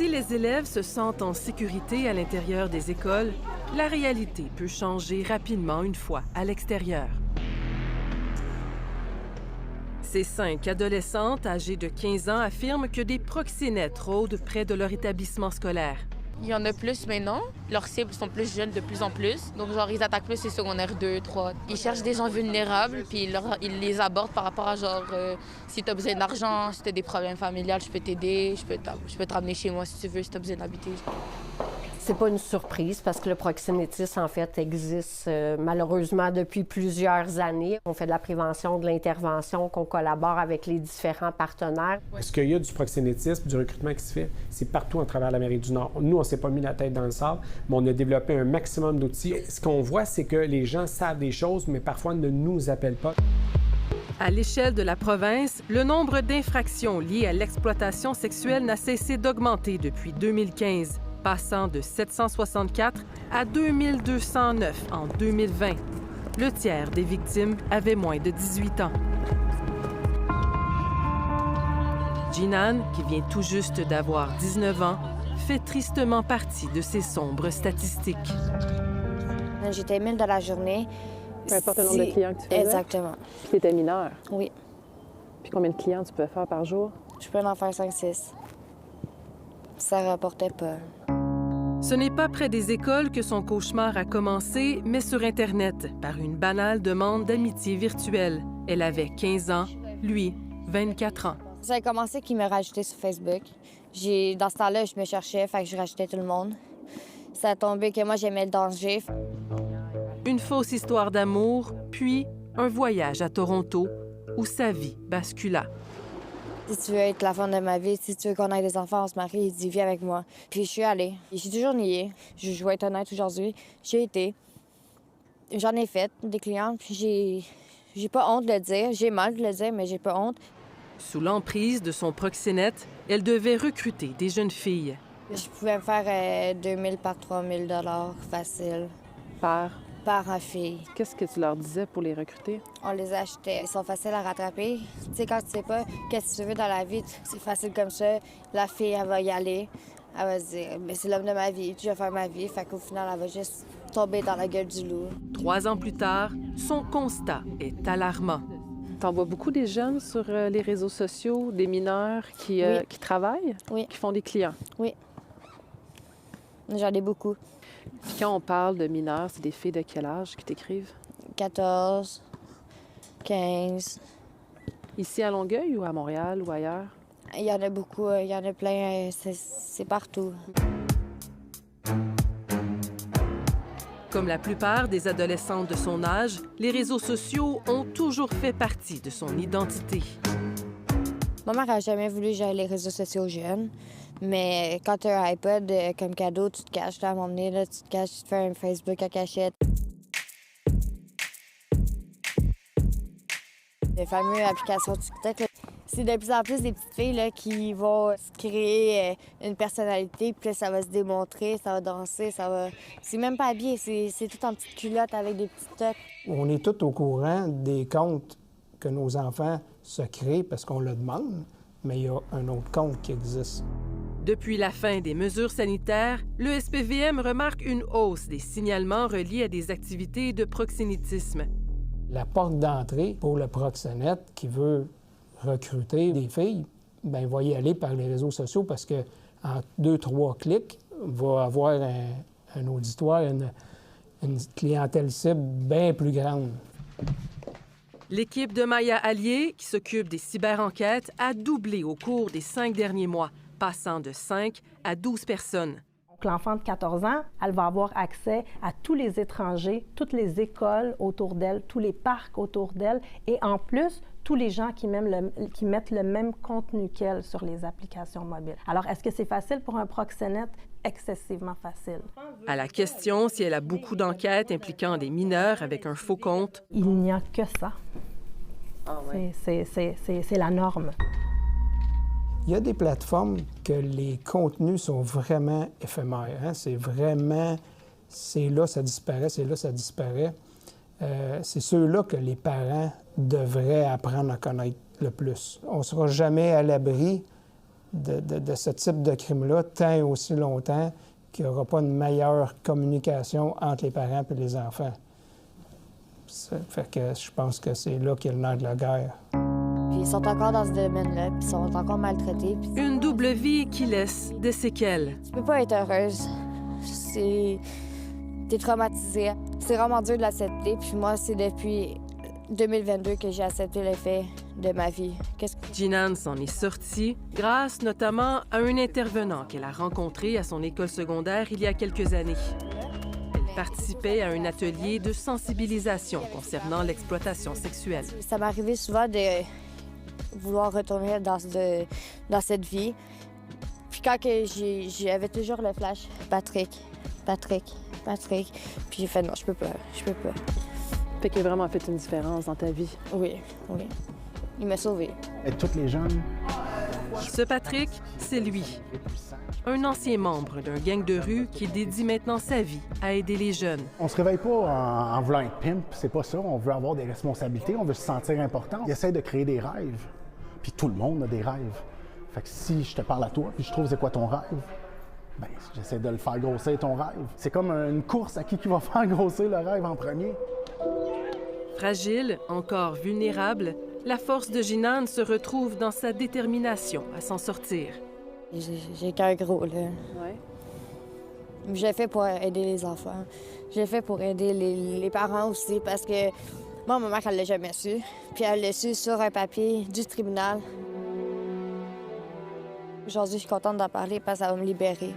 Si les élèves se sentent en sécurité à l'intérieur des écoles, la réalité peut changer rapidement une fois à l'extérieur. Ces 5 adolescentes âgées de 15 ans affirment que des proxénètes rôdent près de leur établissement scolaire. Il y en a plus maintenant. Leurs cibles sont plus jeunes de plus en plus. Donc, genre, ils attaquent plus les secondaires 2, 3. Ils cherchent des gens vulnérables, puis ils les abordent par rapport à genre, si tu as besoin d'argent, si tu as des problèmes familiales, je peux t'aider, je peux te ramener chez moi si tu veux, si tu as besoin d'habiter. C'est pas une surprise parce que le proxénétisme, en fait, existe malheureusement depuis plusieurs années. On fait de la prévention, de l'intervention, qu'on collabore avec les différents partenaires. Est-ce qu'il y a du proxénétisme, du recrutement qui se fait? C'est partout à travers l'Amérique du Nord. Nous, on ne s'est pas mis la tête dans le sable, mais on a développé un maximum d'outils. Ce qu'on voit, c'est que les gens savent des choses, mais parfois ne nous appellent pas. À l'échelle de la province, le nombre d'infractions liées à l'exploitation sexuelle n'a cessé d'augmenter depuis 2015. Passant de 764 à 2209 en 2020. Le tiers des victimes avaient moins de 18 ans. Jinan, qui vient tout juste d'avoir 19 ans, fait tristement partie de ces sombres statistiques. J'étais 1000 de la journée. Peu importe le nombre de clients que tu faisais? Exactement. Puis tu étais mineur? Oui. Puis combien de clients tu peux faire par jour? Je peux en faire 5-6. Ça rapportait pas. Ce n'est pas près des écoles que son cauchemar a commencé, mais sur Internet, par une banale demande d'amitié virtuelle. Elle avait 15 ans, lui, 24 ans. Ça a commencé qu'il me rajoutait sur Facebook. Dans ce temps-là, je me cherchais, fait que je rajoutais tout le monde. Ça a tombé que moi, j'aimais le danger. Une fausse histoire d'amour, puis un voyage à Toronto où sa vie bascula. Si tu veux être la femme de ma vie, si tu veux qu'on ait des enfants, on se marie, il dit « Viens avec moi ». Puis je suis allée. J'ai toujours nié. Je vais être honnête aujourd'hui. J'ai été. J'en ai fait des clients, puis j'ai pas honte de le dire. J'ai mal de le dire, mais j'ai pas honte. Sous l'emprise de son proxénète, elle devait recruter des jeunes filles. Je pouvais me faire 2000 par 3000 facile. Par fille. Qu'est-ce que tu leur disais pour les recruter? On les achetait. Ils sont faciles à rattraper. Tu sais, quand tu sais pas qu'est-ce que tu veux dans la vie, c'est facile comme ça. La fille, elle va y aller. Elle va se dire, mais c'est l'homme de ma vie, je vais faire ma vie. Fait qu'au final, elle va juste tomber dans la gueule du loup. 3 ans plus tard, son constat est alarmant. T'en vois beaucoup des jeunes sur les réseaux sociaux, des mineurs qui travaillent, qui font des clients? Oui. J'en ai beaucoup. Puis quand on parle de mineurs, c'est des filles de quel âge qui t'écrivent? 14, 15. Ici à Longueuil ou à Montréal ou ailleurs? Il y en a beaucoup, il y en a plein, c'est partout. Comme la plupart des adolescentes de son âge, les réseaux sociaux ont toujours fait partie de son identité. Ma mère n'a jamais voulu que j'aille les réseaux sociaux jeunes. Mais quand tu as un iPod comme cadeau, tu te caches. Là, à un moment donné, là, tu te caches, tu te fais un Facebook à cachette. Les fameuses applications TikTok, là, c'est de plus en plus des petites filles là, qui vont se créer une personnalité, puis là, ça va se démontrer, ça va danser, ça va... C'est même pas habillé, c'est tout en petites culottes avec des petites toques. On est tous au courant des comptes que nos enfants se créent parce qu'on le demande, mais il y a un autre compte qui existe. Depuis la fin des mesures sanitaires, le SPVM remarque une hausse des signalements reliés à des activités de proxénétisme. La porte d'entrée pour le proxénète qui veut recruter des filles, bien, il va y aller par les réseaux sociaux parce qu'en 2-3 clics, il va avoir un auditoire, une clientèle cible bien plus grande. L'équipe de Maya Allier, qui s'occupe des cyberenquêtes, a doublé au cours des 5 derniers mois, passant de 5 à 12 personnes. L'enfant de 14 ans, elle va avoir accès à tous les étrangers, toutes les écoles autour d'elle, tous les parcs autour d'elle et en plus, tous les gens qui mettent le même contenu qu'elle sur les applications mobiles. Alors, est-ce que c'est facile pour un proxénète? Excessivement facile. À la question si elle a beaucoup d'enquêtes impliquant des mineurs avec un faux compte. Il n'y a que ça. Ah ouais. C'est la norme. Il y a des plateformes que les contenus sont vraiment éphémères. Hein? C'est vraiment, c'est là, ça disparaît, c'est là, ça disparaît. C'est ceux-là que les parents devraient apprendre à connaître le plus. On ne sera jamais à l'abri de ce type de crime-là tant et aussi longtemps qu'il n'y aura pas une meilleure communication entre les parents et les enfants. Ça fait que je pense que c'est là qu'est le nerf de la guerre. Puis ils sont encore dans ce domaine-là, puis ils sont encore maltraités. Une double vie qui laisse des séquelles. Tu peux pas être heureuse. T'es traumatisée. C'est vraiment dur de l'accepter. Puis moi, c'est depuis 2022 que j'ai accepté le fait de ma vie. Jinan s'en est sortie grâce notamment à un intervenant qu'elle a rencontré à son école secondaire il y a quelques années. Elle participait à un atelier de sensibilisation concernant l'exploitation sexuelle. Ça m'est arrivé souvent de vouloir retourner dans cette vie. Puis quand j'avais toujours le flash, Patrick. Puis j'ai fait non, je peux pas. Fait qu'il a vraiment fait une différence dans ta vie. Oui. Il m'a sauvée. Et toutes les jeunes. Ce Patrick, c'est lui. Un ancien membre d'un gang de rue qui dédie maintenant sa vie à aider les jeunes. On se réveille pas en voulant être pimp, c'est pas ça. On veut avoir des responsabilités, on veut se sentir important. Il essaie de créer des rêves. Puis tout le monde a des rêves. Fait que si je te parle à toi, puis je trouve c'est quoi ton rêve, bien, j'essaie de le faire grossir ton rêve. C'est comme une course à qui va faire grossir le rêve en premier. Fragile, encore vulnérable, la force de Jinan se retrouve dans sa détermination à s'en sortir. J'ai qu'un gros, là. Ouais. J'ai fait pour aider les enfants. J'ai fait pour aider les parents aussi, parce que moi, ma mère, elle l'a jamais su. Puis elle l'a su sur un papier du tribunal. Aujourd'hui, je suis contente d'en parler parce que ça va me libérer.